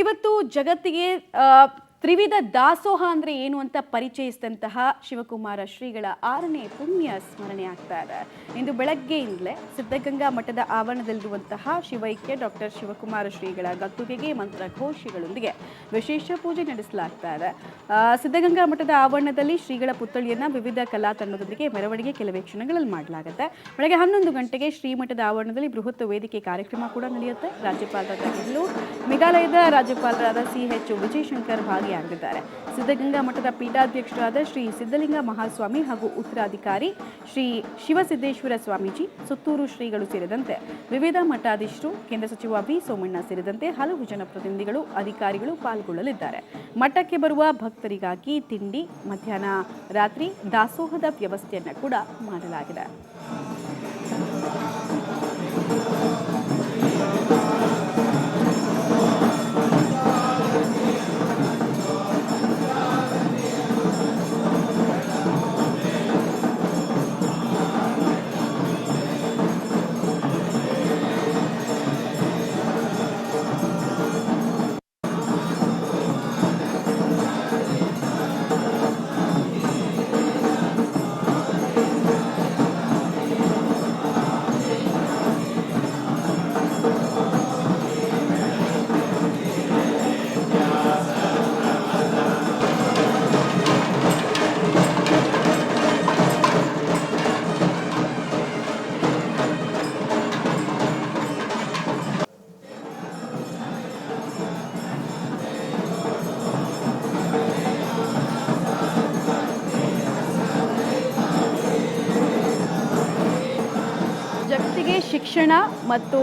ಇವತ್ತು ಜಗತ್ತಿಗೆ ತ್ರಿವಿಧ ದಾಸೋಹ ಅಂದ್ರೆ ಏನು ಅಂತ ಪರಿಚಯಿಸಿದಂತಹ ಶಿವಕುಮಾರ ಶ್ರೀಗಳ 6ನೇ ಪುಣ್ಯ ಸ್ಮರಣೆ ಆಗ್ತಾ ಇದೆ. ಇಂದು ಬೆಳಗ್ಗೆಯಿಂದಲೇ ಸಿದ್ಧಗಂಗಾ ಮಠದ ಆವರಣದಲ್ಲಿರುವಂತಹ ಶಿವೈಕ್ಯ ಡಾಕ್ಟರ್ ಶಿವಕುಮಾರ ಶ್ರೀಗಳ ಗದ್ದುಗೆಗೆ ಮಂತ್ರಘೋಷಗಳೊಂದಿಗೆ ವಿಶೇಷ ಪೂಜೆ ನಡೆಸಲಾಗ್ತಾ ಇದೆ. ಸಿದ್ಧಗಂಗಾ ಮಠದ ಆವರಣದಲ್ಲಿ ಶ್ರೀಗಳ ಪುತ್ಥಳಿಯನ್ನ ವಿವಿಧ ಕಲಾ ತಂಡದೊಂದಿಗೆ ಮೆರವಣಿಗೆ ಕೆಲವೇ ಕ್ಷಣಗಳಲ್ಲಿ ಮಾಡಲಾಗುತ್ತೆ. ಬೆಳಗ್ಗೆ 11 ಗಂಟೆಗೆ ಶ್ರೀಮಠದ ಆವರಣದಲ್ಲಿ ಬೃಹತ್ ವೇದಿಕೆ ಕಾರ್ಯಕ್ರಮ ಕೂಡ ನಡೆಯುತ್ತೆ. ರಾಜ್ಯಪಾಲರಾದ ಮೇಘಾಲಯದ ರಾಜ್ಯಪಾಲರಾದ CH ವಿಜಯಶಂಕರ್ ಭಾಗಿಯಾಗಿದ್ದಾರೆ. ಸಿದ್ಧಗಂಗಾ ಮಠದ ಪೀಠಾಧ್ಯಕ್ಷರಾದ ಶ್ರೀ ಸಿದ್ಧಲಿಂಗ ಮಹಾಸ್ವಾಮಿ ಹಾಗೂ ಉತ್ತರಾಧಿಕಾರಿ ಶ್ರೀ ಶಿವಸಿದ್ದೇಶ್ವರ ಸ್ವಾಮೀಜಿ, ಸುತ್ತೂರು ಶ್ರೀಗಳು ಸೇರಿದಂತೆ ವಿವಿಧ ಮಠಾಧೀಶರು, ಕೇಂದ್ರ ಸಚಿವ ವಿ ಸೋಮಣ್ಣ ಸೇರಿದಂತೆ ಹಲವು ಜನಪ್ರತಿನಿಧಿಗಳು, ಅಧಿಕಾರಿಗಳು ಪಾಲ್ಗೊಳ್ಳಲಿದ್ದಾರೆ. ಮಠಕ್ಕೆ ಬರುವ ಭಕ್ತರಿಗಾಗಿ ತಿಂಡಿ, ಮಧ್ಯಾಹ್ನ ರಾತ್ರಿ ದಾಸೋಹದ ವ್ಯವಸ್ಥೆಯನ್ನು ಕೂಡ ಮಾಡಲಾಗಿದೆ. ಜಗತ್ತಿಗೆ ಶಿಕ್ಷಣ ಮತ್ತು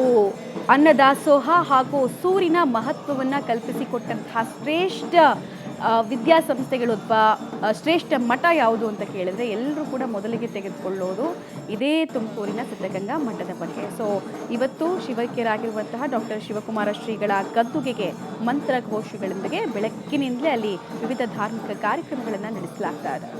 ಅನ್ನದಾಸೋಹ ಹಾಗೂ ಸೂರಿನ ಮಹತ್ವವನ್ನು ಕಲ್ಪಿಸಿಕೊಟ್ಟಂತಹ ಶ್ರೇಷ್ಠ ವಿದ್ಯಾಸಂಸ್ಥೆಗಳು ಅಥವಾ ಶ್ರೇಷ್ಠ ಮಠ ಯಾವುದು ಅಂತ ಕೇಳಿದ್ರೆ ಎಲ್ಲರೂ ಕೂಡ ಮೊದಲಿಗೆ ತೆಗೆದುಕೊಳ್ಳೋದು ಇದೇ ತುಮಕೂರಿನ ಸಿದ್ಧಗಂಗಾ ಮಠದ ಬಗ್ಗೆ. ಇವತ್ತು ಶಿವೈಕ್ಯರಾಗಿರುವಂತಹ ಡಾಕ್ಟರ್ ಶಿವಕುಮಾರ ಶ್ರೀಗಳ ಗದ್ದುಗೆಗೆ ಮಂತ್ರಘೋಷಗಳೊಂದಿಗೆ ಬೆಳಗ್ಗಿನಿಂದಲೇ ಅಲ್ಲಿ ವಿವಿಧ ಧಾರ್ಮಿಕ ಕಾರ್ಯಕ್ರಮಗಳನ್ನು ನಡೆಸಲಾಗ್ತಾ ಇದೆ.